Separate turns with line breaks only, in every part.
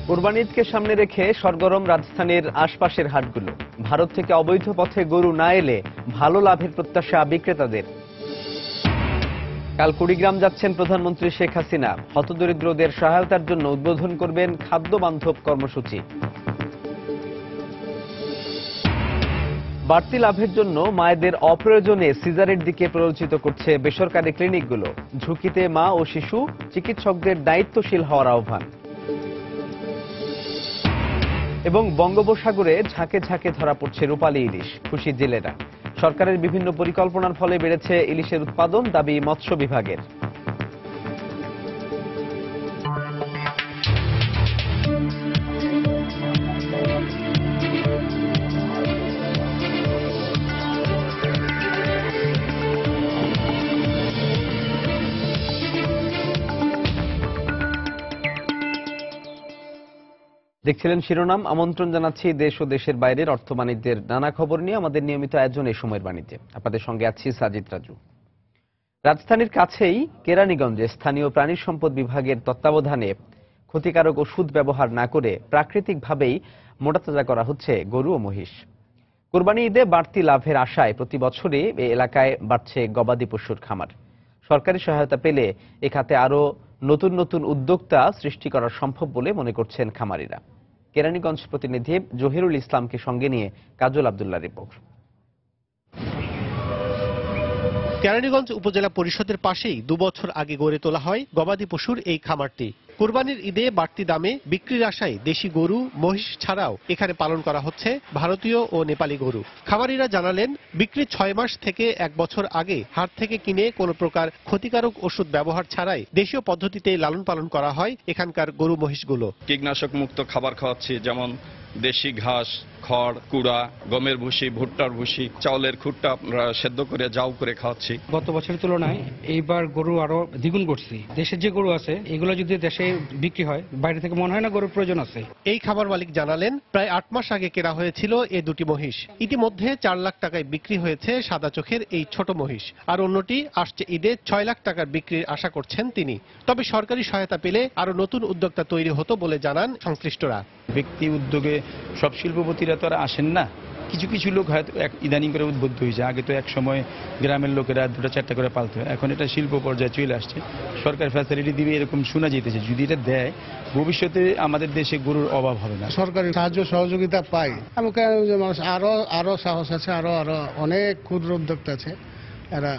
কুরবানি ঈদকে সামনে রেখে সরগরম রাজধানীর আশপাশের হাটগুলো। ভারত থেকে অবৈধ পথে গরু না এলে ভালো লাভের প্রত্যাশা বিক্রেতাদের। কাল কুড়িগ্রাম যাচ্ছেন প্রধানমন্ত্রী শেখ হাসিনা। হতদরিদ্রদের সহায়তার জন্য উদ্বোধন করবেন খাদ্য বান্ধব কর্মসূচি। বাড়তি লাভের জন্য মায়েদের অপ্রয়োজনে সিজারের দিকে প্ররোচিত করছে বেসরকারি ক্লিনিকগুলো। ঝুঁকিতে মা ও শিশু, চিকিৎসকদের দায়িত্বশীল হওয়ার আহ্বান। এবং বঙ্গোপসাগরে ঝাঁকে ঝাঁকে ধরা পড়ছে রূপালী ইলিশ, খুশি জেলেরা। সরকারের বিভিন্ন পরিকল্পনার ফলে বেড়েছে ইলিশের উৎপাদন, দাবি মৎস্য বিভাগের। দেখছিলেন শিরোনাম। আমন্ত্রণ জানাচ্ছি দেশ ও দেশের বাইরের অর্থ বাণিজ্যের নানা খবর নিয়ে আমাদের নিয়মিত আয়োজন এই সময়ের বাণিজ্যে। আপনাদের সঙ্গে আছি সাজিদ রাজু। রাজধানীর কাছেই কেরানীগঞ্জে স্থানীয় প্রাণী সম্পদ বিভাগের তত্ত্বাবধানে ক্ষতিকারক ওষুধ ব্যবহার না করে প্রাকৃতিকভাবেই মোটাতাজা করা হচ্ছে গরু ও মহিষ। কোরবানি ঈদে বাড়তি লাভের আশায় প্রতি বছরই এই এলাকায় বাড়ছে গবাদি পশুর খামার। সরকারি সহায়তা পেলে এ খাতে আরও নতুন নতুন উদ্যোক্তা সৃষ্টি করা সম্ভব বলে মনে করছেন খামারিরা। কেরানীগঞ্জ প্রতিনিধি জহিরুল ইসলামকে সঙ্গে নিয়ে কাজল আব্দুল্লাহ রিপোর্ট।
কেরানীগঞ্জ উপজেলা পরিষদের পাশেই 2 বছর আগে গড়ে তোলা হয় গবাদি পশুর এই খামারটি। কুরবানির ঈদে বাড়তি দামে বিক্রির আশায় দেশি গরু, মহিষ ছাড়াও এখানে পালন করা হচ্ছে ভারতীয় ও নেপালি গরু। খামারিরা জানালেন, বিক্রির 6 মাস থেকে 1 বছর আগে হাট থেকে কিনে কোনো প্রকার ক্ষতিকারক ওষুধ ব্যবহার ছাড়াই দেশীয় পদ্ধতিতে লালন পালন করা হয় এখানকার গরু মহিষগুলো।
কীটনাশক মুক্ত খাবার খাওয়াচ্ছি, যেমন দেশি ঘাস, খড়, কুড়া, গমের ভুসি, ভুট্টার ভুসি, চাউলের খুট্টা আমরা সেদ্ধ করে জাউ করে খাওয়াচ্ছি।
গত বছরের তুলনায় এইবার গরু আরো দ্বিগুণ করছি। দেশের যে গরু আছে এগুলো যদি দেশে বিক্রি হয়, বাইরে থেকে মনে হয় না গরুর প্রয়োজন আছে।
এই খামার মালিক জানালেন, প্রায় 8 মাস আগে কেনা হয়েছিল এই দুটি মহিষ। ইতিমধ্যে 4 লাখ টাকায় বিক্রি হয়েছে সাদা চোখের এই ছোট মহিষ, আর অন্যটি আসছে ঈদে 6 লাখ টাকার বিক্রির আশা করছেন তিনি। তবে সরকারি সহায়তা পেলে আরো নতুন উদ্যোক্তা তৈরি হতো বলে জানান সংশ্লিষ্টরা।
ব্যক্তি উদ্যোগে সব শিল্পপতিরা তো আর আসেন না, কিছু কিছু লোক হয়তো ইদানিং করে উদ্বুদ্ধ হয়েছে। আগে তো এক সময় গ্রামের লোকেরা 2-4টা করে পালতো, এখন এটা শিল্প পর্যায়ে চলে আসছে। সরকার ফ্যাসিলিটি দিবে এরকম শোনা যেতেছে। যদি এটা দেয়, ভবিষ্যতে আমাদের দেশে গরুর অভাব হবে না।
সরকারি সাহায্য সহযোগিতা পাই, আমাকে মানুষ আরো সাহস আছে, আরো অনেক ক্ষুদ্র উদ্যোক্তা আছে, এরা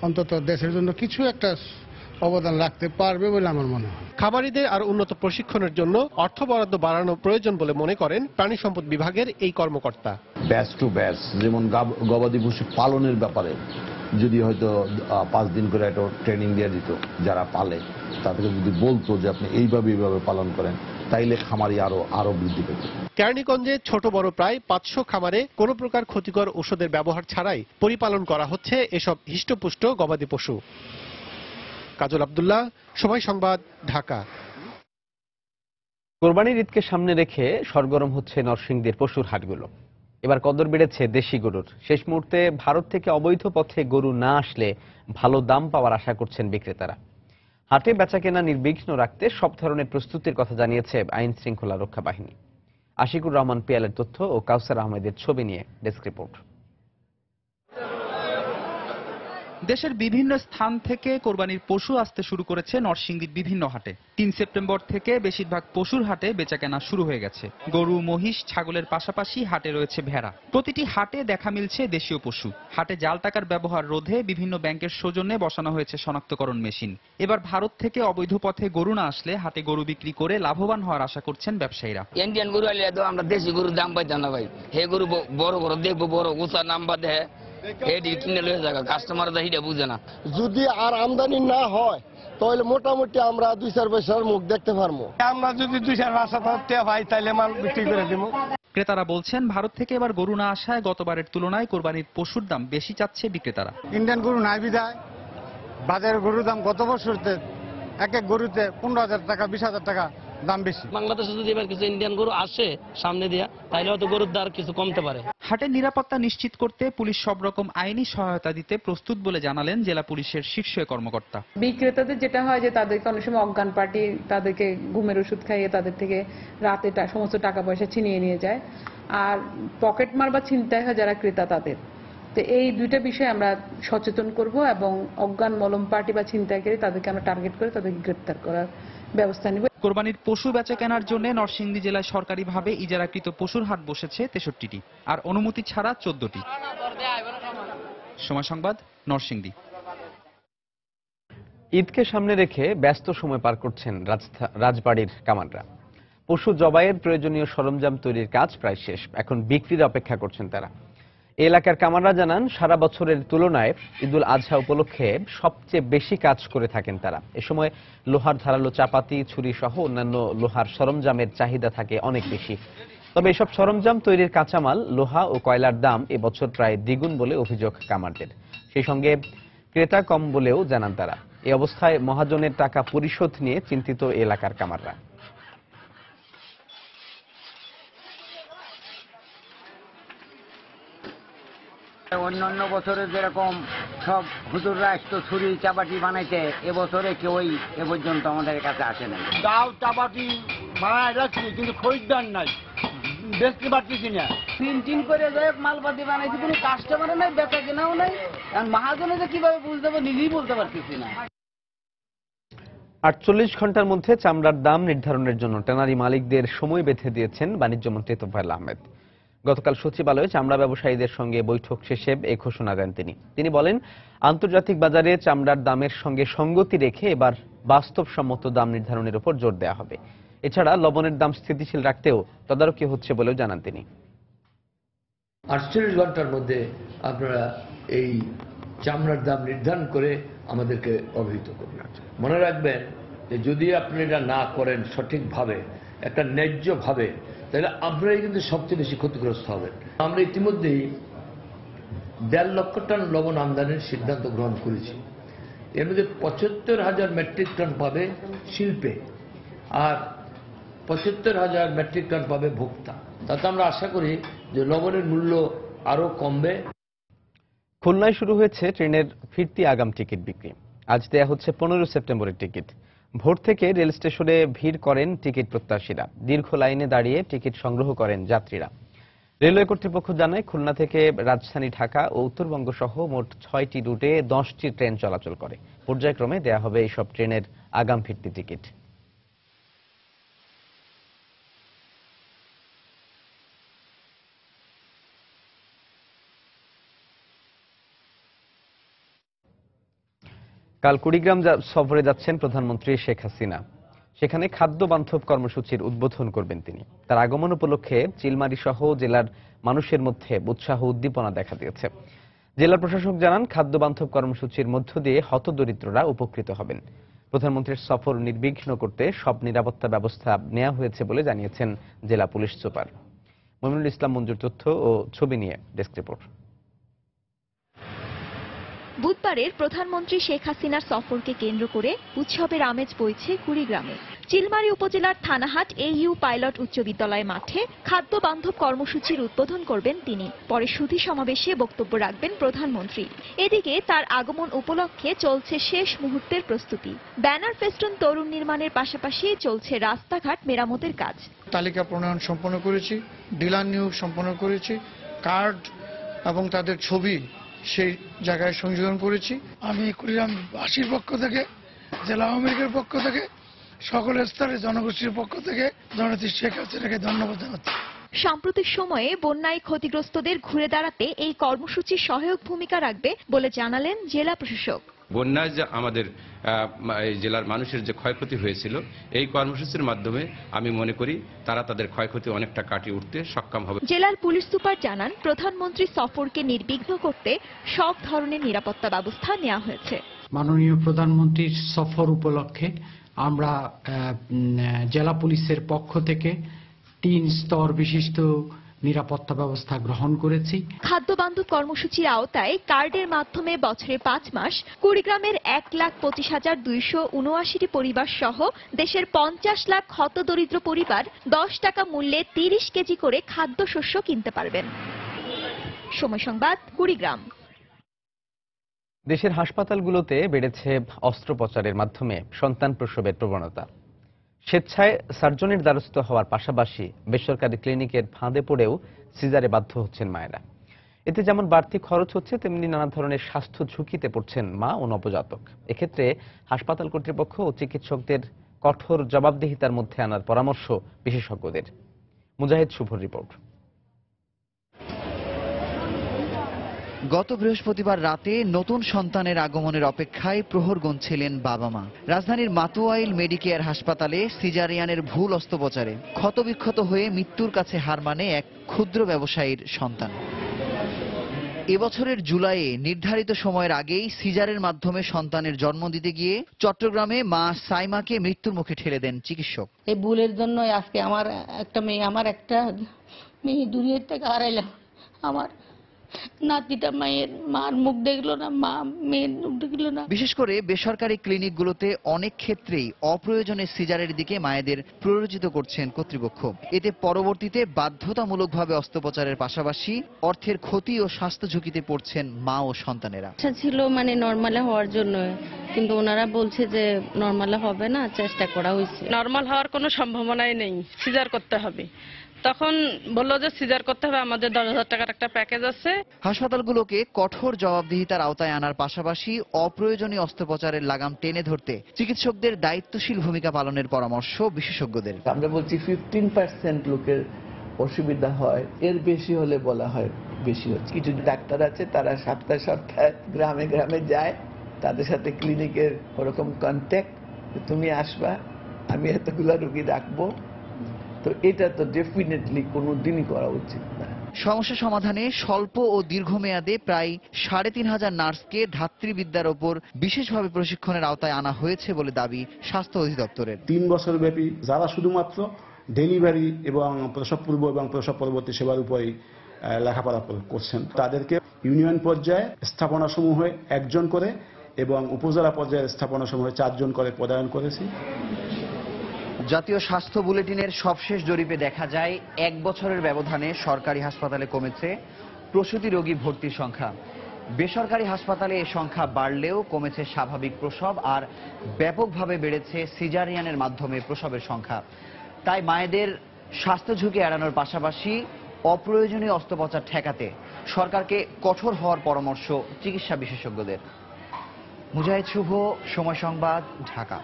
অন্তত দেশের জন্য কিছু একটা অবদান রাখতে পারবে বলে আমার মনে হয়।
খামারিদের আর উন্নত প্রশিক্ষণের জন্য অর্থ বরাদ্দ বাড়ানো প্রয়োজন বলে মনে করেন প্রাণী সম্পদ বিভাগের এই কর্মকর্তা।
ব্যাচ টু ব্যাচ, যেমন গবাদি পশু পালনের ব্যাপারে যদি হয়তো 5 দিন করে একটা ট্রেনিং দিয়ে দিত যারা পালে, তাদেরকে যদি বলতো যে আপনি এইভাবে পালন করেন, তাইলে খামারি আরো বৃদ্ধি পেত।
কেরানীগঞ্জে ছোট বড় প্রায় 500 খামারে কোনো প্রকার ক্ষতিকর ওষুধের ব্যবহার ছাড়াই পরিপালন করা হচ্ছে এসব হৃষ্টপুষ্ট গবাদি পশু। কাজল আব্দুল্লাহ, সময় সংবাদ, ঢাকা।
কোরবানির ঈদকে সামনে রেখে সরগরম হচ্ছে নরসিংদীর পশুর হাটগুলো। এবার কদর বেড়েছে দেশি গরুর। শেষ মুহূর্তে ভারত থেকে অবৈধ পথে গরু না আসলে ভালো দাম পাওয়ার আশা করছেন বিক্রেতারা। হাটে বেচাকেনা নির্বিঘ্ন রাখতে সব ধরনের প্রস্তুতির কথা জানিয়েছে আইন শৃঙ্খলা রক্ষা বাহিনী। আশিকুর রহমান পিয়ালের তথ্য ও কাউসার আহমেদের ছবি নিয়ে ডেস্ক রিপোর্ট।
দেশের বিভিন্ন স্থান থেকে কোরবানির পশু আসতে শুরু করেছে নরসিংদীর বিভিন্ন হাটে। 3 সেপ্টেম্বর থেকে বেশিরভাগ পশুর হাটে বেচাকেনা শুরু হয়ে গেছে। গরু, মহিষ, ছাগলের পাশাপাশি হাটে রয়েছে ভেড়া। প্রতিটি হাটে দেখা মিলছে দেশীয় পশু। হাটে জাল টাকার ব্যবহার রোধে বিভিন্ন ব্যাংকের সৌজন্যে বসানো হয়েছে শনাক্তকরণ মেশিন। এবার ভারত থেকে অবৈধ পথে গরু না আসলে হাটে গরু বিক্রি করে লাভবান হওয়ার আশা করছেন ব্যবসায়ীরা।
ইন্ডিয়ান গরু আইলে তো আমরা দেশি গরুর দাম পাইতাম না ভাই। হে গরু বড় বড় দেখবো, বড় উঁচা নাম্বার দেয়,
যদি আর আমদানি না হয় তাহলে মোটামুটি আমরা 2-4 পয়সার মুখ দেখতে পারবো। আমরা যদি 2-4 পয়সা পাই তাহলে মাল বিক্রি করে দিব।
ক্রেতারা বলছেন, ভারত থেকে এবার গরু না আসায় গতবারের তুলনায় কোরবানির পশুর দাম বেশি চাচ্ছে বিক্রেতারা।
ইন্ডিয়ান গরু নাই বিধায় বাজারের গরুর দাম গত বছরতে এক গরুতে 15,000 টাকা, 20,000 টাকা দাম বেশি।
বাংলাদেশে যদি এবার কিছু ইন্ডিয়ান গরু আসে সামনে দিয়া, তাহলে হয়তো গরুর দাম কিছু কমতে পারে।
হাটের নিরাপত্তা নিশ্চিত করতে পুলিশ সব রকম আইনি সহায়তা দিতে প্রস্তুত বলে জানালেন জেলা পুলিশের শীর্ষ কর্মকর্তা।
বিক্রেতাদের যেটা হয় যে তাদেরকে অনেক সময় অজ্ঞান পার্টি তাদেরকে ঘুমের ওষুধ খাইয়ে তাদের থেকে রাতে সমস্ত টাকা পয়সা ছিনিয়ে নিয়ে যায়, আর পকেট মার বা ছিনতাই হয় যারা ক্রেতা তাদের। তো এই দুইটা বিষয়ে আমরা সচেতন করব এবং অজ্ঞান মলম পার্টি বা ছিনতাইকারী তাদেরকে আমরা টার্গেট করে তাদেরকে গ্রেপ্তার করার ব্যবস্থা নিব।
কোরবানির পশু বেচা কেনার জন্য নরসিংদী জেলায় সরকারিভাবে ইজারাকৃত পশুর হাট বসেছে 63টি আর অনুমতি ছাড়া 14টি। সময় সংবাদ, নরসিংদী।
ঈদকে সামনে রেখে ব্যস্ত সময় পার করছেন রাজবাড়ির কামাররা। পশু জবাইয়ের প্রয়োজনীয় সরঞ্জাম তৈরির কাজ প্রায় শেষ, এখন বিক্রির অপেক্ষা করছেন তারা। এলাকার কামাররা জানান সারা বছরের তুলনায় ঈদুল আজহা উপলক্ষে সবচেয়ে বেশি কাজ করে থাকেন তারা। এ সময় লোহার ধারালো চাপাতি, ছুরি সহ অন্যান্য লোহার সরঞ্জামের চাহিদা থাকে অনেক বেশি। তবে এসব সরঞ্জাম তৈরির কাঁচামাল, লোহা ও কয়লার দাম এবছর প্রায় দ্বিগুণ বলে অভিযোগ কামারদের। সেই সঙ্গে ক্রেতা কম বলেও জানান তারা। এই অবস্থায় মহাজনের টাকা পরিশোধ নিয়ে চিন্তিত এলাকার কামাররা।
অন্যান্য বছরে যেরকম সব হুজুররা আসতো ছুরি চাপাটি বানাইতে, এবছরে কেউই এ পর্যন্ত আমাদের কাছে আসে না। দাও চাপাটি বানায় রাখছি কিন্তু খরিদ্দার নাই, বেচতে পারতেছি না। প্রিন্টিং করে যায় মালপাতি বানাইছি, কোনো কাস্টমার নাই, বেচা কেনাও নাই। কারণ মহাজনে যে কিভাবে বুঝতে পারবো নিজেই বলতে পারতেছি না।
48 ঘন্টার মধ্যে চামড়ার দাম নির্ধারণের জন্য ট্যানারি মালিকদের সময় বেঁধে দিয়েছেন বাণিজ্যমন্ত্রী তোফায়েল আহমেদ। গতকাল সচিবালয়ে চামড়া ব্যবসায়ীদের সঙ্গে বৈঠক শেষে এই ঘোষণা দেন তিনি বলেন, আন্তর্জাতিক বাজারে চামড়ার দামের সঙ্গে সঙ্গতি রেখে এবার বাস্তবসম্মত দাম নির্ধারণের উপর জোর দেওয়া হবে। এছাড়া লবণের দাম স্থিতিশীল রাখতেও তদারকি হচ্ছে বলেও জানান তিনি।
48 ঘন্টার মধ্যে আপনারা এই চামড়ার দাম নির্ধারণ করে আমাদেরকে অবহিত করবেন। মনে রাখবেন যে যদি আপনি এটা না করেন সঠিকভাবে, একটা ন্যায্যভাবে, তাহলে আপনারাই কিন্তু সবচেয়ে বেশি ক্ষতিগ্রস্ত হবেন। আমরা ইতিমধ্যেই 1.5 লক্ষ টন লবণ আমদানির সিদ্ধান্ত গ্রহণ করেছি। এর মধ্যে 75,000 মেট্রিক টন পাবে শিল্পে আর 75,000 মেট্রিক টন পাবে ভোক্তা। তাতে আমরা আশা করি যে লবণের মূল্য আরো কমবে।
খুলনায় শুরু হয়েছে ট্রেনের ফিরতি আগাম টিকিট বিক্রি। আজ দেয়া হচ্ছে 15 সেপ্টেম্বরের টিকিট। ভোর থেকে রেল স্টেশনে ভিড় করেন টিকিট প্রত্যাশীরা, দীর্ঘ লাইনে দাঁড়িয়ে টিকিট সংগ্রহ করেন যাত্রীরা। রেলওয়ে কর্তৃপক্ষ জানায়, খুলনা থেকে রাজধানী ঢাকা ও উত্তরবঙ্গ সহ মোট 6টি রুটে 10টি ট্রেন চলাচল করে। পর্যায়ক্রমে দেয়া হবে এইসব ট্রেনের আগাম ফিরতি টিকিট। কাল কুড়িগ্রাম সফরে যাচ্ছেন প্রধানমন্ত্রী শেখ হাসিনা। সেখানে খাদ্য বান্ধব কর্মসূচির উদ্বোধন করবেন তিনি। তার আগমন উপলক্ষে চিলমারি সহ জেলার মানুষের মধ্যে উৎসাহ উদ্দীপনা দেখা দিয়েছে। জেলা প্রশাসক জানান, খাদ্য বান্ধব কর্মসূচির মধ্য দিয়ে হতদরিদ্ররা উপকৃত হবেন। প্রধানমন্ত্রীর সফর নির্বিঘ্ন করতে সব নিরাপত্তা ব্যবস্থা নেওয়া হয়েছে বলে জানিয়েছেন জেলা পুলিশ সুপার। মমিনুল ইসলাম মঞ্জুর তথ্য ও ছবি নিয়ে ডেস্ক রিপোর্ট।
বুধবারের প্রধানমন্ত্রী শেখ হাসিনার সফরকে কেন্দ্র করে উৎসবের আমেজ বইছে কুড়িগ্রামে। চিলমারি উপজেলার থানাহাট AU পাইলট উচ্চ বিদ্যালয় মাঠে খাদ্য বান্ধব কর্মসূচির উদ্বোধন করবেন তিনি। পরে সুধী সমাবেশে বক্তব্য রাখবেন প্রধানমন্ত্রী। এদিকে তার আগমন উপলক্ষে চলছে শেষ মুহূর্তের প্রস্তুতি। ব্যানার ফেস্টুন তরুণ নির্মাণের পাশাপাশি চলছে রাস্তাঘাট মেরামতের কাজ।
তালিকা প্রণয়ন সম্পন্ন করেছি, ডিলার নিয়োগ সম্পন্ন করেছি, কার্ড এবং তাদের ছবি সেই জায়গায় সংযোজন করেছি। আমি কুড়িগ্রামবাসীর পক্ষ থেকে, জেলা আওয়ামী লীগের পক্ষ থেকে, সকল স্তরের জনগোষ্ঠীর পক্ষ থেকে জননেত্রী শেখ হাসিনাকে ধন্যবাদ জানাচ্ছি।
সাম্প্রতিক সময়ে বন্যায় ক্ষতিগ্রস্তদের ঘুরে দাঁড়াতে এই কর্মসূচি সহায়ক ভূমিকা রাখবে বলে জানালেন জেলা প্রশাসক।
বন্যায় যে আমাদের জেলার মানুষের যে ক্ষয়ক্ষতি হয়েছিল, এই কর্মসূচির মাধ্যমে আমি মনে করি তারা তাদের ক্ষয়ক্ষতি অনেকটা কাটিয়ে উঠতে সক্ষম হবে।
জেলার পুলিশ সুপার জানান, প্রধানমন্ত্রী সফরকে নির্বিঘ্ন করতে সব ধরনের নিরাপত্তা ব্যবস্থা নেওয়া হয়েছে।
মাননীয় প্রধানমন্ত্রীর সফর উপলক্ষে আমরা জেলা পুলিশের পক্ষ থেকে 3 স্তর বিশিষ্ট নিরাপত্তা ব্যবস্থা গ্রহণ করেছি।
খাদ্য বান্ধব কর্মসূচির আওতায় কার্ডের মাধ্যমে বছরে 5 মাস কুড়িগ্রামের 1,25,279টি পরিবার সহ দেশের 50 লাখ হতদরিদ্র পরিবার 10 টাকা মূল্যে 30 কেজি করে খাদ্যশস্য কিনতে পারবেন। সময় সংবাদ, কুড়িগ্রাম।
দেশের হাসপাতালগুলোতে বেড়েছে অস্ত্রোপচারের মাধ্যমে সন্তান প্রসবের প্রবণতা। স্বেচ্ছায় সার্জনের দ্বারস্থ হওয়ার পাশাপাশি বেসরকারি ক্লিনিকের ফাঁদে পড়েও সিজারে বাধ্য হচ্ছেন মায়েরা। এতে যেমন বাড়তি খরচ হচ্ছে, তেমনি নানা ধরনের স্বাস্থ্য ঝুঁকিতে পড়ছেন মা ও নবজাতক। এক্ষেত্রে হাসপাতাল কর্তৃপক্ষ ও চিকিৎসকদের কঠোর জবাবদিহিতার মধ্যে আনার পরামর্শ বিশেষজ্ঞদের। মুজাহিদ শুভর রিপোর্ট।
গত বৃহস্পতিবার রাতে নতুন সন্তানের আগমনের অপেক্ষায় প্রহর গুনছিলেন বাবা মা। রাজধানীর মাতুয়াইল মেডিকেয়ার হাসপাতালে সিজারিয়ানের ভুল অস্ত্রোপচারে ক্ষতবিক্ষত হয়ে মৃত্যুর কাছে হার মানে এক ক্ষুদ্র ব্যবসায়ীর সন্তান। এবছরের জুলাইয়ে নির্ধারিত সময়ের আগেই সিজারের মাধ্যমে সন্তানের জন্ম দিতে গিয়ে চট্টগ্রামে মা সাইমাকে মৃত্যুর মুখে ঠেলে দেন চিকিৎসক।
এই ভুলের জন্য আজকে আমার একটা মেয়ে দুনিয়ার থেকে হারাইলাম। আমার নাতিটা মার মুখ দেখলো না, মা মেয়ের মুখ দেখলো না।
বিশেষ করে বেসরকারি ক্লিনিকগুলোতে অনেক ক্ষেত্রেই অপ্রয়োজনে সিজারের দিকে মায়েদের প্ররোচিত করছেন কর্তৃপক্ষ। এতে পরবর্তীতে বাধ্যতামূলকভাবে অস্ত্রোপচারের পাশাপাশি অর্থের ক্ষতি ও স্বাস্থ্য ঝুঁকিতে পড়ছেন মা ও সন্তানেরা।
আচ্ছা ছিল নরমালে হওয়ার জন্য, কিন্তু ওনারা বলছে যে নরমালে হবে না, চেষ্টা করা হয়েছে।
নরমাল হওয়ার কোনো সম্ভাবনাই নেই, সিজার করতে হবে। তখন বললো যে সিজার করতে হবে, আমাদের 10,000 টাকার একটা প্যাকেজ আছে।
হাসপাতালগুলোকে কঠোর জবাবদিহিতার আওতায় আনার পাশাপাশি অপ্রয়োজনীয় অস্ত্রোপচারের লাগাম টেনে ধরতে চিকিৎসকদের দায়িত্বশীল ভূমিকা পালনের পরামর্শ বিশেষজ্ঞদের।
আমরা বলছি 15% লোকের অসুবিধা হয়, এর বেশি হলে বলা হয় বেশি হচ্ছে। কিছু ডাক্তার আছে তারা সপ্তাহে সপ্তাহে গ্রামে গ্রামে যায়, তাদের সাথে ক্লিনিকের ওরকম কন্ট্যাক্ট, তুমি আসবা, আমি এতগুলা রোগী রাখবো। তো এটা তো ডেফিনেটলি কোনোদিনই করা উচিত না।
সমস্যা সমাধানে স্বল্প ও দীর্ঘমেয়াদে প্রায় 3,500 নার্সকে ধাত্রীবিদ্যার ওপর বিশেষভাবে প্রশিক্ষণের আওতায় আনা হয়েছে বলে দাবি স্বাস্থ্য অধিদপ্তরের।
3 বছর ব্যাপী যারা শুধুমাত্র ডেলিভারি এবং প্রসব পূর্ব এবং প্রসব পরবর্তী সেবার উপরেই লেখাপড়া করছেন, তাদেরকে ইউনিয়ন পর্যায়ে স্থাপনাসমূহে 1 জন করে এবং উপজেলা পর্যায়ের স্থাপনাসমূহে 4 জন করে পদায়ন করেছি।
জাতীয় স্বাস্থ্য বুলেটিনের সবশেষ জরিপে দেখা যায় 1 বছরের ব্যবধানে সরকারি হাসপাতালে কমেছে প্রসূতি রোগী ভর্তির সংখ্যা। বেসরকারি হাসপাতালে এ সংখ্যা বাড়লেও কমেছে স্বাভাবিক প্রসব আর ব্যাপকভাবে বেড়েছে সিজারিয়ানের মাধ্যমে প্রসবের সংখ্যা। তাই মায়েদের স্বাস্থ্য ঝুঁকি এড়ানোর পাশাপাশি অপ্রয়োজনীয় অস্ত্রোপচার ঠেকাতে সরকারকে কঠোর হওয়ার পরামর্শ চিকিৎসা বিশেষজ্ঞদের। মুজাহিদ শুভ, সময় সংবাদ, ঢাকা।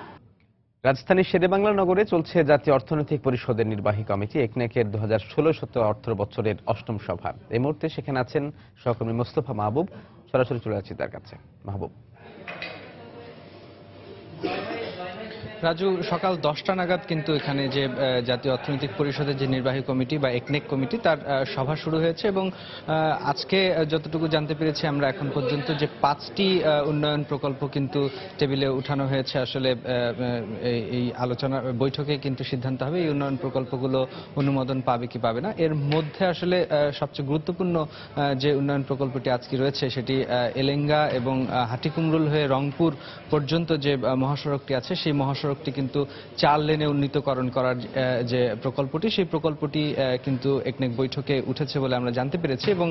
রাজধানীর শেরেবাংলা নগরে চলছে জাতীয় অর্থনৈতিক পরিষদের নির্বাহী কমিটি একনেকের 2016-17 অর্থ বছরের 8ম সভা। এই মুহূর্তে সেখানে আছেন সহকর্মী মোস্তফা মাহবুব। সরাসরি চলে যাচ্ছি তার কাছে। মাহবুব।
রাজু, সকাল 10টা নাগাদ কিন্তু এখানে যে জাতীয় অর্থনৈতিক পরিষদের যে নির্বাহী কমিটি বা একনেক কমিটি তার সভা শুরু হয়েছে এবং আজকে যতটুকু জানতে পেরেছি আমরা এখন পর্যন্ত যে 5টি উন্নয়ন প্রকল্প কিন্তু টেবিলে উঠানো হয়েছে। আসলে এই আলোচনা বৈঠকে কিন্তু সিদ্ধান্ত হবে এই উন্নয়ন প্রকল্পগুলো অনুমোদন পাবে কি পাবে না। এর মধ্যে আসলে সবচেয়ে গুরুত্বপূর্ণ যে উন্নয়ন প্রকল্পটি আজকে রয়েছে সেটি এলেঙ্গা এবং হাটিকুমরুল হয়ে রংপুর পর্যন্ত যে মহাসড়কটি আছে সেই মহাসড়কটি কিন্তু 4 লেনে উন্নীতকরণ করার যে প্রকল্পটি সেই প্রকল্পটি কিন্তু একনেক বৈঠকে উঠেছে বলে আমরা জানতে পেরেছি এবং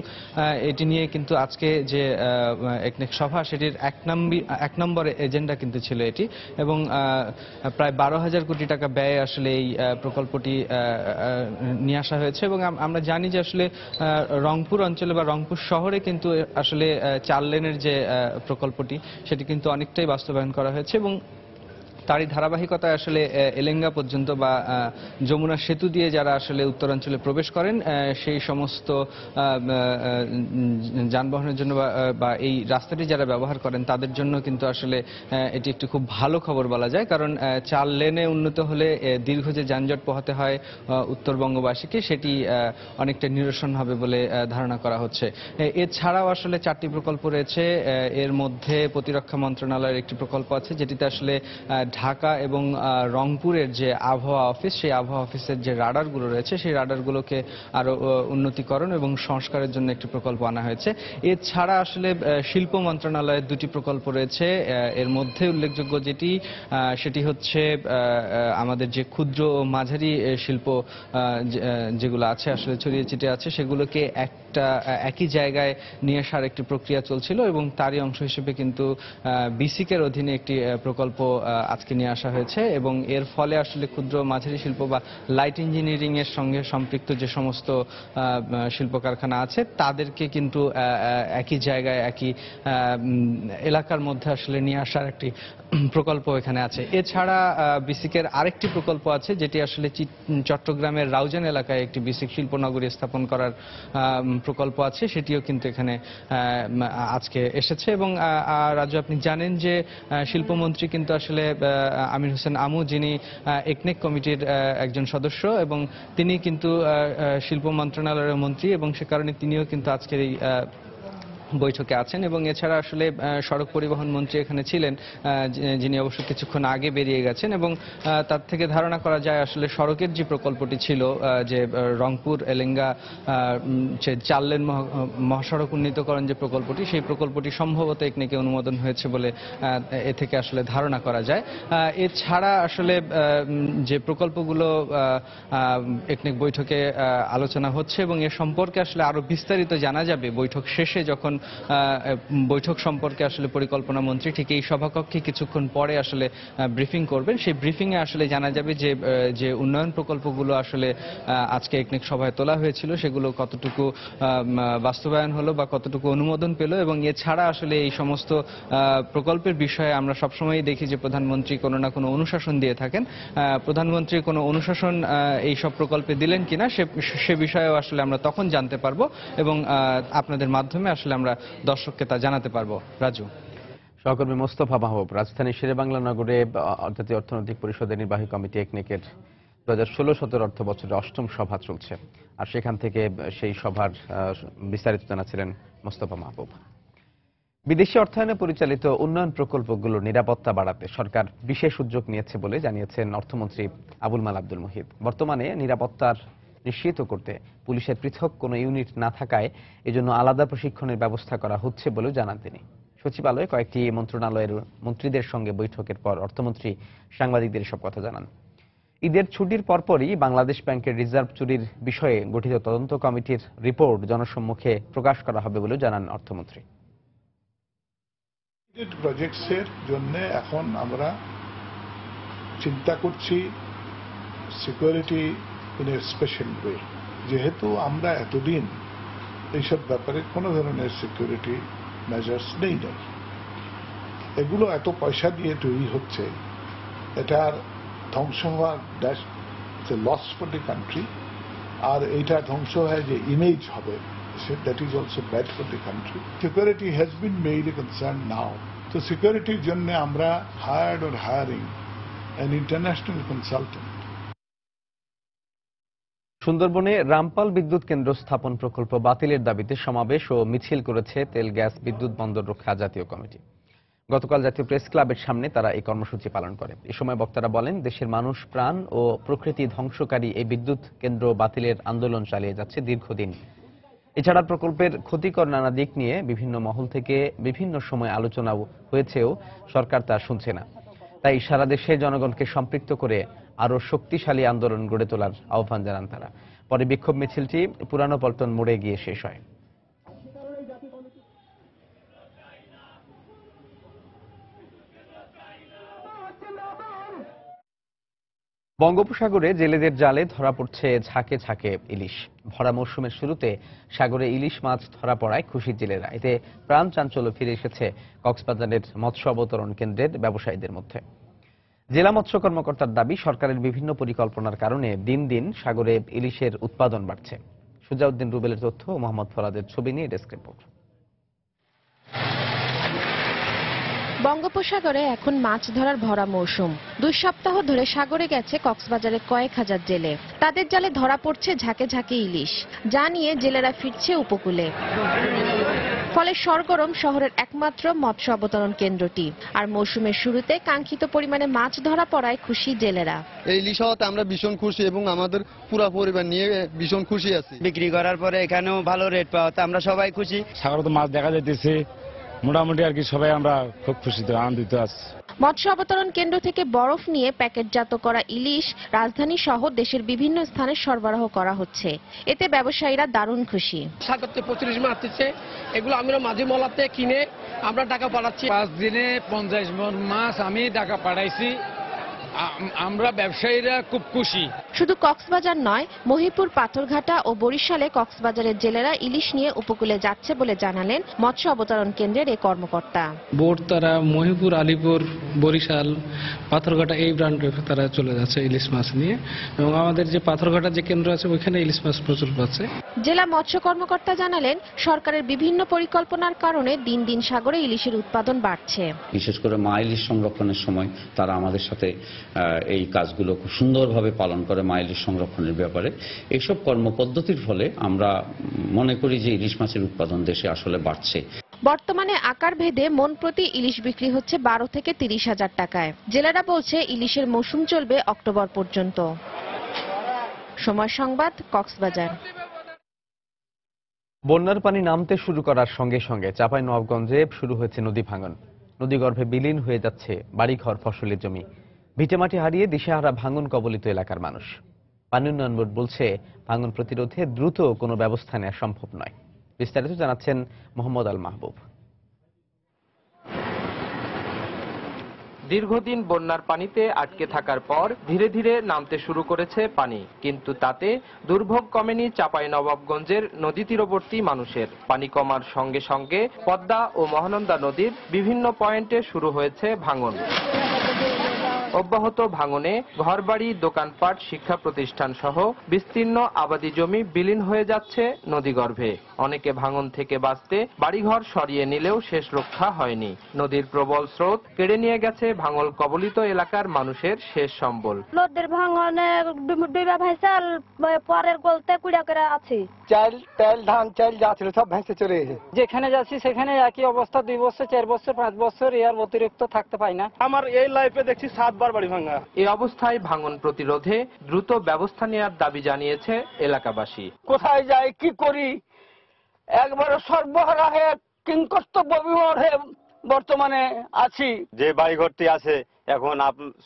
এটি নিয়ে কিন্তু আজকে যে একনেক সভা সেটির 1 নম্বর এজেন্ডা কিন্তু ছিল এটি এবং প্রায় 12,000 কোটি টাকা ব্যয়ে আসলে এই প্রকল্পটি নিয়ে আসা হয়েছে এবং আমরা জানি যে আসলে রংপুর অঞ্চলে বা রংপুর শহরে কিন্তু আসলে 4 লেনের যে প্রকল্পটি সেটি কিন্তু অনেকটাই বাস্তবায়ন করা হয়েছে এবং তারই ধারাবাহিকতায় আসলে এলেঙ্গা পর্যন্ত বা যমুনা সেতু দিয়ে যারা আসলে উত্তরাঞ্চলে প্রবেশ করেন সেই সমস্ত যানবাহনের জন্য বা এই রাস্তাটি যারা ব্যবহার করেন তাদের জন্য কিন্তু আসলে এটি একটি খুব ভালো খবর বলা যায়, কারণ 4 লেনে উন্নত হলে দীর্ঘ যে যানজট পোহাতে হয় উত্তরবঙ্গবাসীকে সেটি অনেকটা নিরসন হবে বলে ধারণা করা হচ্ছে। এছাড়াও আসলে 4টি প্রকল্প রয়েছে। এর মধ্যে প্রতিরক্ষা মন্ত্রণালয়ের একটি প্রকল্প আছে যেটিতে আসলে ঢাকা এবং রংপুরের যে আবহাওয়া অফিস, সেই আবহাওয়া অফিসের যে রাডারগুলো রয়েছে সেই রাডারগুলোকে আরো উন্নতিকরণ এবং সংস্কারের জন্য একটি প্রকল্প আনা হয়েছে। এছাড়া আসলে শিল্প মন্ত্রণালয়ের দুটি প্রকল্প রয়েছে। এর মধ্যে উল্লেখযোগ্য সেটি হচ্ছে আমাদের যে ক্ষুদ্র ও মাঝারি শিল্প যেগুলো আছে আসলে ছড়িয়ে ছিটিয়ে আছে, সেগুলোকে একই জায়গায় নিয়ে আসার একটি প্রক্রিয়া চলছিল এবং তারই অংশ হিসেবে কিন্তু বিসিকের অধীনে একটি প্রকল্প আজকে নিয়ে আসা হয়েছে এবং এর ফলে আসলে ক্ষুদ্র মাঝারি শিল্প বা লাইট ইঞ্জিনিয়ারিং এর সঙ্গে সম্পৃক্ত যে সমস্ত শিল্প কারখানা আছে তাদেরকে কিন্তু একই জায়গায় একই এলাকার মধ্যে আসলে নিয়ে আসার একটি প্রকল্প এখানে আছে। এছাড়া বিসিকের আরেকটি প্রকল্প আছে যেটি আসলে চট্টগ্রামের রাউজান এলাকায় একটি বিসিক শিল্পনগরী স্থাপন করার প্রকল্প আছে, সেটিও কিন্তু এখানে আজকে এসেছে। এবং রাজু, আপনি জানেন যে শিল্পমন্ত্রী কিন্তু আসলে আমির হোসেন আমু, যিনি একনেক কমিটির একজন সদস্য এবং তিনি কিন্তু শিল্প মন্ত্রণালয়ের মন্ত্রী এবং সে কারণে তিনিও কিন্তু আজকের এই বৈঠকে আছেন। এবং এছাড়া আসলে সড়ক পরিবহন মন্ত্রী এখানে ছিলেন, যিনি অবশ্য কিছুক্ষণ আগে বেরিয়ে গেছেন এবং তার থেকে ধারণা করা যায় আসলে সড়কের যে প্রকল্পটি ছিল, যে রংপুর এলেঙ্গা 4 লেন মহাসড়ক উন্নীতকরণ যে প্রকল্পটি, সেই প্রকল্পটি সম্ভবত একনেকে অনুমোদন হয়েছে বলে এ থেকে আসলে ধারণা করা যায়। এছাড়া আসলে যে প্রকল্পগুলো একনেক বৈঠকে আলোচনা হচ্ছে এবং এ সম্পর্কে আসলে আরো বিস্তারিত জানা যাবে বৈঠক শেষে, যখন বৈঠক সম্পর্কে আসলে পরিকল্পনা মন্ত্রী ঠিক এই সভাকক্ষে কিছুক্ষণ পরে আসলে ব্রিফিং করবেন। সেই ব্রিফিং এ আসলে জানা যাবে যে উন্নয়ন প্রকল্পগুলো আসলে আজকে একনেক সভায় তোলা হয়েছিল সেগুলো কতটুকু বাস্তবায়ন হলো বা কতটুকু অনুমোদন পেল। এবং এছাড়া আসলে এই সমস্ত প্রকল্পের বিষয়ে আমরা সবসময়ই দেখি যে প্রধানমন্ত্রী কোনো না কোনো অনুশাসন দিয়ে থাকেন। প্রধানমন্ত্রী কোনো অনুশাসন এই সব প্রকল্পে দিলেন কিনা সে বিষয়েও আসলে আমরা তখন জানতে পারবো এবং আপনাদের মাধ্যমে আসলে আমরা দর্শককে তা জানাতে পারবো। রাজু।
সহকর্মী মোস্তফা মাহবুব। রাজধানীর শেরেবাংলা নগরে জাতীয় অর্থনৈতিক পরিষদের নির্বাহী কমিটি একনেকের 2016-17 অর্থ বছরের 8ম সভা চলছে, আর সেখান থেকে সেই সভার বিস্তারিত জানাচ্ছিলেন মোস্তফা মাহবুব। বিদেশি অর্থায়নে পরিচালিত উন্নয়ন প্রকল্পগুলোর নিরাপত্তা বাড়াতে সরকার বিশেষ উদ্যোগ নিয়েছে বলে জানিয়েছেন অর্থমন্ত্রী আবুল মাল আব্দুল মুহিত। বর্তমানে নিরাপত্তার নিশ্চিত করতে পুলিশের পৃথক কোনো ইউনিট না থাকায় এজন্য আলাদা প্রশিক্ষণের ব্যবস্থা করা হচ্ছে বলেও জানান তিনি। সচিবালয়ে কয়েকটি মন্ত্রণালয়ের মন্ত্রীদের সঙ্গে বৈঠকের পর অর্থমন্ত্রী সাংবাদিকদের এসব কথা জানান। ঈদের ছুটির পরপরই বাংলাদেশ ব্যাংকের রিজার্ভ চুরির বিষয়ে গঠিত তদন্ত কমিটির রিপোর্ট জনসম্মুখে প্রকাশ করা হবে বলেও জানান অর্থমন্ত্রী।
প্রজেক্টসের জন্য এখন আমরা চিন্তা করছি security in a special way, যেহেতু আমরা এতদিন এইসব ব্যাপারে কোনো ধরনের সিকিউরিটি মেজার্স নেই। এগুলো এত পয়সা দিয়ে তৈরি হচ্ছে, এটার ধ্বংস হওয়ার লস ফর দি কান্ট্রি, আর এইটা ধ্বংস হয় যে ইমেজ হবে, that is also bad for the country. Security has been made a concern now. তো সিকিউরিটির জন্য আমরা hired or hiring an international consultant.
সুন্দরবনে রামপাল বিদ্যুৎ কেন্দ্র স্থাপন প্রকল্প বাতিলের দাবিতে সমাবেশ ও মিছিল করেছে তেল গ্যাস বিদ্যুৎ বন্দর রক্ষা জাতীয় কমিটি। গতকাল জাতীয় প্রেস ক্লাবের সামনে তারা এই কর্মসূচি পালন করে। এ সময় বক্তারা বলেন, দেশের মানুষ প্রাণ ও প্রকৃতি ধ্বংসকারী এই বিদ্যুৎ কেন্দ্র বাতিলের আন্দোলন চালিয়ে যাচ্ছে দীর্ঘদিন। এছাড়া প্রকল্পের ক্ষতিকর নানা দিক নিয়ে বিভিন্ন মহল থেকে বিভিন্ন সময় আলোচনাও হয়েছেও সরকার তা শুনছে না। তাই সারা দেশের জনগণকে সম্পৃক্ত করে আরো শক্তিশালী আন্দোলন গড়ে তোলার আহ্বান জানান তারা। পরে বিক্ষোভ মিছিলটি পুরানো পল্টন মোড়ে গিয়ে শেষ হয়। বঙ্গোপসাগরে জেলেদের জালে ধরা পড়ছে ঝাঁকে ঝাঁকে ইলিশ। ভরা মৌসুমের শুরুতে সাগরে ইলিশ মাছ ধরা পড়ায় খুশি জেলেরা। এতে প্রাণ চাঞ্চল্য ফিরে এসেছে কক্সবাজারের মৎস্য অবতরণ কেন্দ্রের ব্যবসায়ীদের মধ্যে। জেলা মৎস্য কর্মকর্তার দাবি, সরকারের বিভিন্ন পরিকল্পনার কারণে দিন দিন সাগরে ইলিশের উৎপাদন বাড়ছে। সুজাউদ্দিন রুবেলের তথ্য ও মোহাম্মদ ফরাদের ছবি নিয়ে ডেস্ক রিপোর্ট।
বঙ্গোপসাগরে এখন মাছ ধরার ভরা মৌসুম। 2 সপ্তাহ ধরে সাগরে গেছে কক্সবাজারের কয়েক হাজার জেলে। তাদের জালে ধরা পড়ছে ঝাঁকে ঝাঁকে ইলিশ, যা নিয়ে জেলেরা ফিরছে উপকূলে। ফলে সরগরম শহরের একমাত্র মৎস্য অবতরণ কেন্দ্রটি। আর মৌসুমের শুরুতে কাঙ্ক্ষিত পরিমাণে মাছ ধরা পড়ায় খুশি জেলেরা।
এই ইলিশ হওয়াতে আমরা ভীষণ খুশি এবং আমাদের পুরো পরিবার নিয়ে ভীষণ খুশি আছি। বিক্রি করার পরে এখানেও ভালো রেট পাওয়াতে আমরা সবাই খুশি।
সাগরে তো মাছ দেখা যাইতেছে, মোটামুটি আর কি সবাই আমরা খুব খুশি, আনন্দিত আছি।
মৎস্য অবতরণ কেন্দ্র থেকে বরফ নিয়ে প্যাকেটজাত করা ইলিশ রাজধানী সহ দেশের বিভিন্ন স্থানে সরবরাহ করা হচ্ছে। এতে ব্যবসায়ীরা দারুণ খুশি।
সাগর থেকে 25 মাছ আসছে, এগুলো আমরা মাঝে মলাতে কিনে আমরা টাকা পাঠাচ্ছি।
5 দিনে 50 মণ মাছ আমি টাকা পাঠাইছি। আমরা ব্যবসায়ীরা খুব খুশি।
শুধু কক্সবাজার নয়, মহিপুর, পাথরঘাটা ও বরিশালে কক্সবাজারের জেলেরা ইলিশ নিয়ে উপকূলে যাচ্ছে বলে জানালেন মৎস্য অবতরণ কেন্দ্রের এই কর্মকর্তা।
বোট তারা মহিপুর, আলিপুর, বরিশাল, পাথরঘাটা এই ব্রান্ডে তারা চলে যাচ্ছে ইলিশ মাছ নিয়ে, এবং আমাদের যে পাথরঘাটা যে কেন্দ্র আছে ওইখানে ইলিশ মাছ প্রচুর পাচ্ছে।
জেলা মৎস্য কর্মকর্তা জানালেন, সরকারের বিভিন্ন পরিকল্পনার কারণে দিন দিন সাগরে ইলিশের উৎপাদন বাড়ছে।
বিশেষ করে মা ইলিশ সংরক্ষণের সময় তারা আমাদের সাথে এই কাজগুলো খুব সুন্দরভাবে পালন করে মা ইলিশ সংরক্ষণের ব্যাপারে। এইসব কর্মপদ্ধতির ফলে আমরা মনে করি যে ইলিশ মাছের উৎপাদন দেশে আসলে বাড়ছে।
বর্তমানে আকার ভেদে মন প্রতি ইলিশ বিক্রি হচ্ছে 12 থেকে 30 হাজার টাকায়। জেলেরা বলছে ইলিশের মৌসুম চলবে অক্টোবর পর্যন্ত। সময় সংবাদ, কক্সবাজার।
বন্যার পানি নামতে শুরু করার সঙ্গে সঙ্গে চাঁপাইনবাবগঞ্জে শুরু হয়েছে নদী ভাঙন। নদীগর্ভে বিলীন হয়ে যাচ্ছে বাড়িঘর, ফসলের জমি। ভিটেমাটি হারিয়ে দিশেহারা ভাঙন কবলিত এলাকার মানুষ। পানি উন্নয়ন বোর্ড বলছে, ভাঙন প্রতিরোধে দ্রুত কোনো ব্যবস্থা নেওয়া সম্ভব নয়। বিস্তারিত জানাচ্ছেন মোহাম্মদ আল মাহবুব।
দীর্ঘদিন বন্যার পানিতে আটকে থাকার পর ধীরে ধীরে নামতে শুরু করেছে পানি, কিন্তু তাতে দুর্ভোগ কমেনি চাঁপাইনবাবগঞ্জের নদী তীরবর্তী মানুষের। পানি কমার সঙ্গে সঙ্গে পদ্মা ও মহানন্দা নদীর বিভিন্ন পয়েন্টে শুরু হয়েছে ভাঙন। অব্যাহত ভাঙনে ঘরবাড়ি, দোকানপাট, শিক্ষা প্রতিষ্ঠান সহ বিস্তীর্ণ আবাদি জমি বিলীন হয়ে যাচ্ছে নদীগর্ভে। অনেকে ভাঙন থেকে বাঁচতে বাড়িঘর সরিয়ে নিলেও শেষ রক্ষা হয়নি। নদীর প্রবল স্রোত কেড়ে নিয়ে গেছে ভাঙল কবলিত এলাকার মানুষের শেষ সম্বল।
নদীর ভাঙনে ডুবা ভাইসাল পরের গলতে কুড়া করে আছে।
চাল, তেল, ধান, চাল যা ছিল সব ভেসে চলে গেছে।
যেখানে যাচ্ছি সেখানে একই অবস্থা, 2 বছর, 4 বছর, 5 বছর এর অতিরিক্ত থাকতে পাই না।
আমার এই লাইফে দেখছি 7 বার বাড়ি ভাঙা।
এই অবস্থায় ভাঙন প্রতিরোধে দ্রুত ব্যবস্থা নেওয়ার দাবি জানিয়েছে এলাকাবাসী।
কোথায় যাই, কি করি, একবারে সর্বহারা হয়ে কিংকর্তব্য বিমূঢ় হয়ে বর্তমানে আছি।
যে বাড়িঘরটি আছে এখন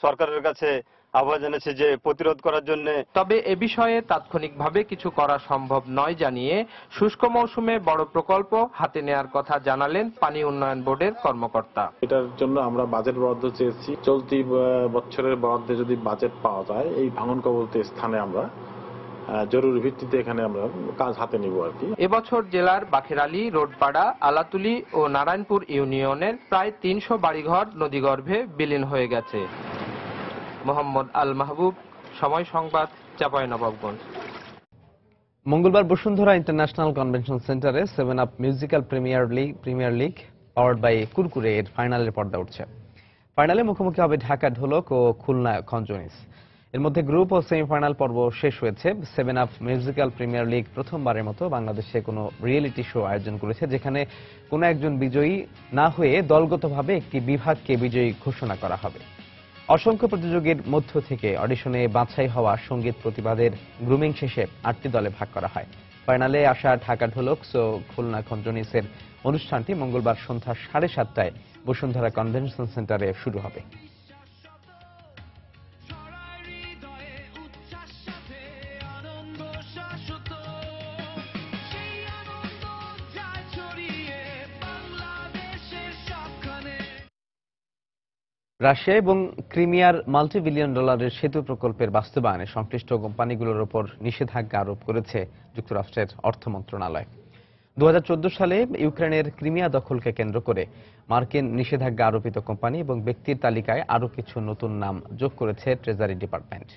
সরকারের কাছে আহ্বান জানাচ্ছি যে প্রতিরোধ করার জন্য।
তবে এ বিষয়ে তাৎক্ষণিকভাবে কিছু করা সম্ভব নয় জানিয়ে শুষ্ক মৌসুমে বড় প্রকল্প হাতে নেওয়ার কথা জানালেন পানি উন্নয়ন বোর্ডের কর্মকর্তা।
এটার জন্য আমরা বাজেট বরাদ্দ চেয়েছি। চলতি বছরের বরাদ্দে যদি বাজেট পাওয়া যায়, এই ভাঙন কবলিত স্থানে আমরা জরুরি ভিত্তিতে এখানে আমরা কাজ হাতে নিব আর কি।
এবছর জেলার বাখেরআলী, রোডপাড়া, আলাতুলি ও নারায়ণপুর ইউনিয়নের প্রায় 300 বাড়িঘর নদীগর্ভে বিলীন হয়ে গেছে। মোহাম্মদ আল মাহবুব, সময় সংবাদ, চাঁপাইনবাবগঞ্জ।
মঙ্গলবার বসুন্ধরা ইন্টারন্যাশনাল কনভেনশন সেন্টারে 7 Up musical premier league powered by Kurkure এর ফাইনালের পর্দা উঠছে। ফাইনালে মুখোমুখি হবে ঢাকা ঢোলক ও খুলনা খঞ্জনিস। এর মধ্যে গ্রুপ ও সেমিফাইনাল পর্ব শেষ হয়েছে। 7 আপ মিউজিক্যাল প্রিমিয়ার লিগ প্রথমবারের মতো বাংলাদেশে কোনো রিয়েলিটি শো আয়োজন করেছে, যেখানে কোনো একজন বিজয়ী না হয়ে দলগতভাবে একটি বিভাগকে বিজয়ী ঘোষণা করা হবে। অসংখ্য প্রতিযোগীর মধ্য থেকে অডিশনে বাছাই হওয়া সঙ্গীত প্রতিভাদের গ্রুমিং শেষে 8টি দলে ভাগ করা হয়। ফাইনালে আসা ঢাকা ঢোলকস ও খুলনা খঞ্জনিসের অনুষ্ঠানটি মঙ্গলবার সন্ধ্যা 7:30টায় বসুন্ধরা কনভেনশন সেন্টারে শুরু হবে। রাশিয়া এবং ক্রিমিয়ার মাল্টি-বিলিয়ন ডলারের সেতু প্রকল্পের বাস্তবায়নে সংশ্লিষ্ট কোম্পানিগুলোর উপর নিষেধাজ্ঞা আরোপ করেছে যুক্তরাষ্ট্রের অর্থ মন্ত্রণালয়। 2014 সালে ইউক্রেনের ক্রিমিয়া দখলকে কেন্দ্র করে মার্কিন নিষেধাজ্ঞা আরোপিত কোম্পানি এবং ব্যক্তির তালিকায় আরও কিছু নতুন নাম যোগ করেছে ট্রেজারি ডিপার্টমেন্ট।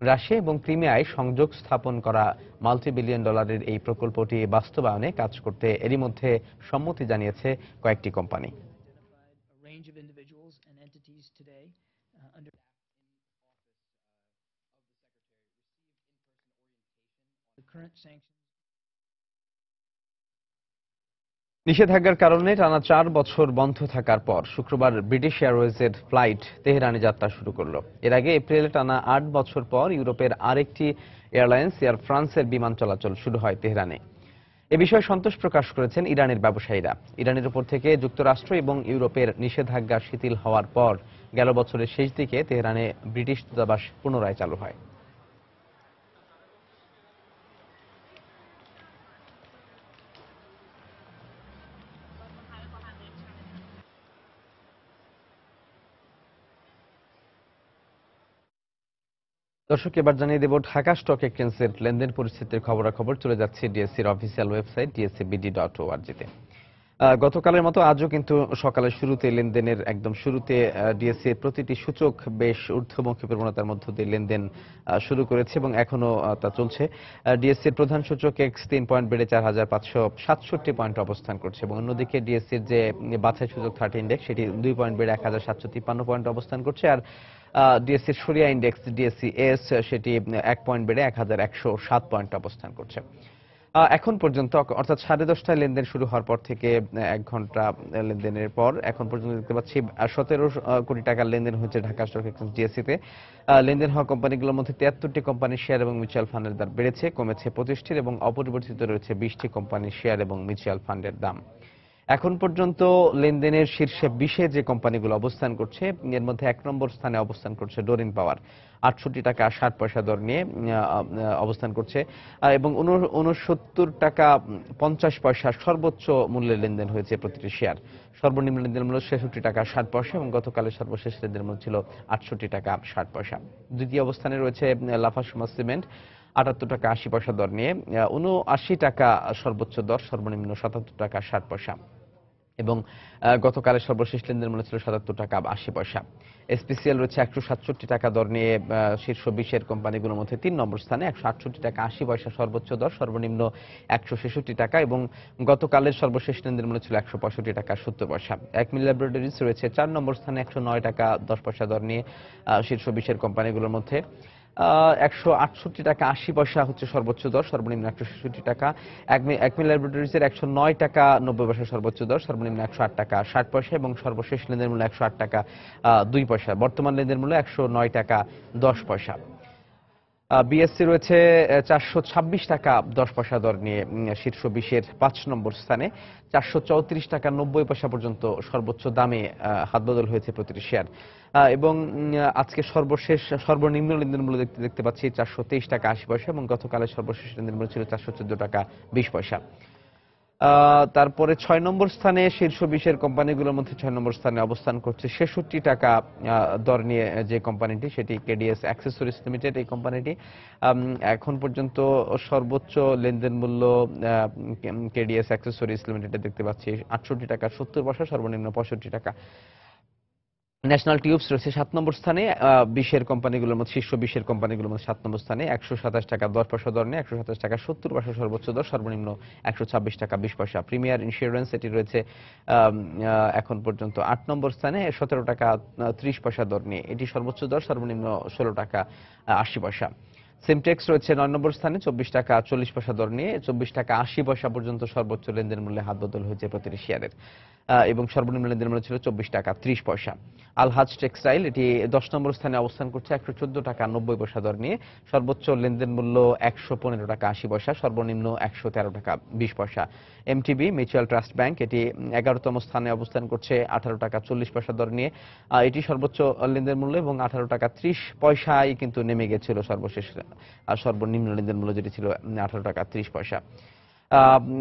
রাশিয়া এবং ক্রিমিয়ায় সংযোগ স্থাপন করা মাল্টি-বিলিয়ন ডলারের এই প্রকল্পটি বাস্তবায়নে কাজ করতে এরই মধ্যে সম্মতি জানিয়েছে কয়েকটি কোম্পানি। নিষেধাজ্ঞার কারণে টানা 4 বছর বন্ধ থাকার পর শুক্রবার ব্রিটিশ এয়ারওয়েজের ফ্লাইট তেহরানে যাত্রা শুরু করলো। এর আগে এপ্রিলে টানা 8 বছর পর ইউরোপের আরেকটি এয়ারলাইন্স এয়ার ফ্রান্সের বিমান চলাচল শুরু হয় তেহরানে। এ বিষয়ে সন্তোষ প্রকাশ করেছেন ইরানের ব্যবসায়ীরা। ইরানের উপর থেকে যুক্তরাষ্ট্র এবং ইউরোপের নিষেধাজ্ঞা শিথিল হওয়ার পর গেল বছরের শেষ দিকে তেহরানে ব্রিটিশ দূতাবাস পুনরায় চালু হয়। দর্শক, এবার জানিয়ে দেব ঢাকা স্টক এক্সচেঞ্জের লেনদেন পরিস্থিতির খবরাখবর। চলে যাচ্ছে ডিএসসির অফিসিয়াল ওয়েবসাইট dscbd.org-তে। গতকালের মতো আজও কিন্তু সকালের শুরুতে লেনদেনের একদম শুরুতে ডিএসসির প্রতিটি সূচক বেশ ঊর্ধ্বমুখী প্রবণতার মধ্য দিয়ে লেনদেন শুরু করেছে এবং এখনো তা চলছে। ডিএসসির প্রধান সূচক X 3 পয়েন্ট বেড়ে 4567 পয়েন্ট অবস্থান করছে এবং অন্যদিকে ডিএসসির যে বাছাই সূচক 30 ইন্ডেক্স সেটি 2 পয়েন্ট বেড়ে 1753 পয়েন্ট অবস্থান করছে। আর ডিএসসির সরিয়া ইন্ডেক্স DSCS সেটি 1 পয়েন্ট বেড়ে 1107 পয়েন্ট অবস্থান করছে। এখন পর্যন্ত অর্থাৎ 10:30টায় লেনদেন শুরু হওয়ার পর থেকে 1 ঘন্টা লেনদেনের পর এখন পর্যন্ত দেখতে পাচ্ছি 17 কোটি টাকার লেনদেন হয়েছে ঢাকা স্টক এক্সচেঞ্জ ডিএসসিতে। লেনদেন হওয়া কোম্পানিগুলোর মধ্যে 73টি কোম্পানির শেয়ার এবং মিউচুয়াল ফান্ডের দাম বেড়েছে, কমেছে 25টির এবং অপরিবর্তিত রয়েছে 20টি কোম্পানির শেয়ার এবং মিউচুয়াল ফান্ডের দাম। এখন পর্যন্ত লেনদেনের শীর্ষে 20-এ যে কোম্পানিগুলো অবস্থান করছে এর মধ্যে 1 নম্বর স্থানে অবস্থান করছে ডোরিন পাওয়ার, 68 টাকা 60 পয়সা দর নিয়ে অবস্থান করছে এবং 69 টাকা 50 পয়সা সর্বোচ্চ মূল্যে লেনদেন হয়েছে প্রতিটি শেয়ার। সর্বনিম্ন লেনদেন মূল্য 66 টাকা 60 পয়সা এবং গতকালের সর্বশেষ লেনদেন মূল্য ছিল 68 টাকা 60 পয়সা। দ্বিতীয় অবস্থানে রয়েছে লাফার্জ সিমেন্ট, 78 টাকা 80 পয়সা দর নিয়ে 79 টাকা সর্বোচ্চ দর, সর্বনিম্ন 77 টাকা 60 পয়সা এবং গতকালের সর্বশেষ লেনদেন মূল্য ছিল 77 টাকা 80 পয়সা। এসপিসিএল রয়েছে 167 টাকা দর নিয়ে শীর্ষ 20-এর কোম্পানিগুলোর মধ্যে 3 নম্বর স্থানে, 168 টাকা 80 পয়সা সর্বোচ্চ দর, সর্বনিম্ন 166 টাকা এবং গতকালের সর্বশেষ লেনদেন মূল্য ছিল 165 টাকা 70 পয়সা। একমিল ল্যাবরেটরিজ রয়েছে 4 নম্বর স্থানে, 109 টাকা 10 পয়সা দর নিয়ে শীর্ষ 20-এর কোম্পানিগুলোর মধ্যে। 168 টাকা 80 পয়সা হচ্ছে সর্বোচ্চ দর, সর্বনিম্ন 166 টাকা। একমিল ল্যাবরেটরিজের 109 টাকা 90 পয়সা সর্বোচ্চ দর, সর্বনিম্ন 108 টাকা 60 পয়সা এবং সর্বশেষ লেনদেন মূল্য 108 টাকা 2 পয়সা। বর্তমান লেনদেন মূল্য 109 টাকা 10 পয়সা। বিএসসি রয়েছে 426 টাকা 10 পয়সা দর নিয়ে শীর্ষ 20-এর 5 নম্বর স্থানে, 434 টাকা 90 পয়সা পর্যন্ত সর্বোচ্চ দামে হাতবদল হয়েছে প্রতিটি শেয়ার এবং আজকে সর্বনিম্ন লেনদেন মূল্য দেখতে পাচ্ছি 423 টাকা 80 পয়সা এবং গতকালের সর্বশেষ লেনদেন মূল্য ছিল 414 টাকা 20 পয়সা। তারপরে 6 নম্বর স্থানে শীর্ষ 20-এর কোম্পানিগুলোর মধ্যে 6 নম্বর স্থানে অবস্থান করছে 66 টাকা দর নিয়ে যে কোম্পানিটি, সেটি কেডিএস অ্যাক্সেসরিজ লিমিটেড। এই কোম্পানিটি এখন পর্যন্ত সর্বোচ্চ লেনদেন মূল্য কেডিএস অ্যাক্সেসরিজ লিমিটেডে দেখতে পাচ্ছি 68 টাকা 70 পয়সা, সর্বনিম্ন 65 টাকা। ন্যাশনাল টিউবস রয়েছে 7 নম্বর স্থানে, 20-এর কোম্পানিগুলোর মধ্যে শীর্ষ 20-এর কোম্পানিগুলোর মধ্যে 7 নম্বর স্থানে, 127 টাকা 10 পয়সা দর নিয়ে 127 টাকা 70 পয়সা সর্বোচ্চ দর, সর্বনিম্ন 126 টাকা 20 পয়সা। প্রিমিয়ার ইন্স্যুরেন্স এটি রয়েছে এখন পর্যন্ত 8 নম্বর স্থানে, 17 টাকা 30 পয়সা দর নিয়ে এটি সর্বোচ্চ দর, সর্বনিম্ন 16 টাকা 80 পয়সা। সিমটেক্স রয়েছে 9 নম্বর স্থানে, 24 টাকা 40 পয়সা দর নিয়ে 24 টাকা 80 পয়সা পর্যন্ত সর্বোচ্চ লেনদেন মূল্যে হাতবদল হয়েছে প্রতিটি শেয়ারের এবং সর্বনিম্ন লেনদেন মূল্য ছিল 24 টাকা 30 পয়সা। আলহাজ টেক্সটাইল এটি 10 নম্বর স্থানে অবস্থান করছে 114 টাকা 90 পয়সা দর নিয়ে, সর্বোচ্চ লেনদেন মূল্য 115 টাকা 80 পয়সা, সর্বনিম্ন 113 টাকা 20 পয়সা। এমটিবি মিউচুয়াল ট্রাস্ট ব্যাংক এটি 11তম স্থানে অবস্থান করছে 18 টাকা 40 পয়সা দর নিয়ে, এটি সর্বোচ্চ লেনদেন মূল্য এবং 18 টাকা 30 পয়সায় কিন্তু নেমে গেছিল সর্বশেষ সর্বনিম্ন লেনদেন মূল্য যেটি ছিল 18 টাকা 30 পয়সা।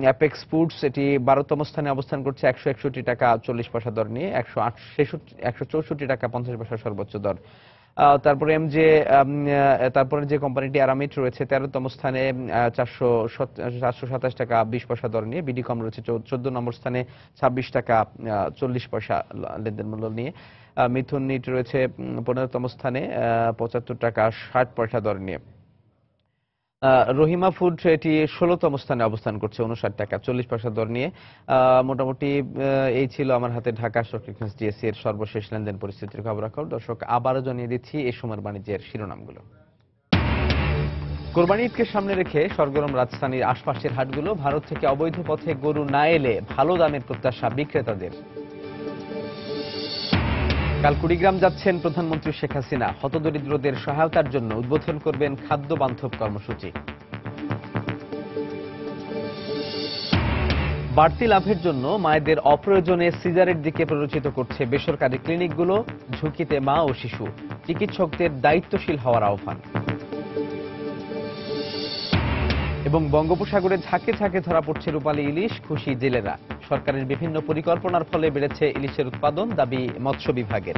অ্যাপেক্স ফুডস এটি 12তম স্থানে অবস্থান করছে 161 টাকা 40 পয়সা দর নিয়ে, 164 টাকা 50 পয়সা সর্বোচ্চ দর। তারপরে যে কোম্পানিটি আরামিট রয়েছে 13তম স্থানে 427 টাকা 20 পয়সা দর নিয়ে, বিডিকম রয়েছে 14 নম্বর স্থানে 26 টাকা 40 পয়সা লেনদেন মূল্য নিয়ে, মিথুন নিট রয়েছে 15তম স্থানে 75 টাকা 60 পয়সা দর নিয়ে। রহিমা ফুড এটি 16তম স্থানে অবস্থান করছে 59 টাকা 40 পয়সা দর নিয়ে। মোটামুটি এই ছিল আমার হাতে ঢাকা স্টক এক্সচেঞ্জ ডিএসসি এর সর্বশেষ লেনদেন পরিস্থিতির খবরাখবর। দর্শক, আবারও জানিয়ে দিচ্ছি এই সময়ের বাণিজ্যের শিরোনামগুলো। কোরবানি ঈদকে সামনে রেখে সরগরম রাজধানীর আশপাশের হাটগুলো। ভারত থেকে অবৈধ পথে গরু না এলে ভালো দামের প্রত্যাশা বিক্রেতাদের। কাল কুড়িগ্রাম যাচ্ছেন প্রধানমন্ত্রী শেখ হাসিনা। হতদরিদ্রদের সহায়তার জন্য উদ্বোধন করবেন খাদ্য বান্ধব কর্মসূচি। বাড়তি লাভের জন্য মায়েদের অপ্রয়োজনে সিজারের দিকে প্ররোচিত করছে বেসরকারি ক্লিনিকগুলো। ঝুঁকিতে মা ও শিশু। চিকিৎসকদের দায়িত্বশীল হওয়ার আহ্বান। এবং বঙ্গোপসাগরে ঝাঁকে ঝাঁকে ধরা পড়ছে রূপালী ইলিশ। খুশি জেলেরা। সরকারের বিভিন্ন পরিকল্পনার ফলে বেড়েছে ইলিশের উৎপাদন, দাবি মৎস্য বিভাগের।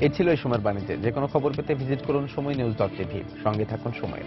এই ছিল এই সময়ের বাণীতে। যে কোনো খবর পেতে ভিজিট করুন সময় নিউজ.tv। সঙ্গে থাকুন সময়।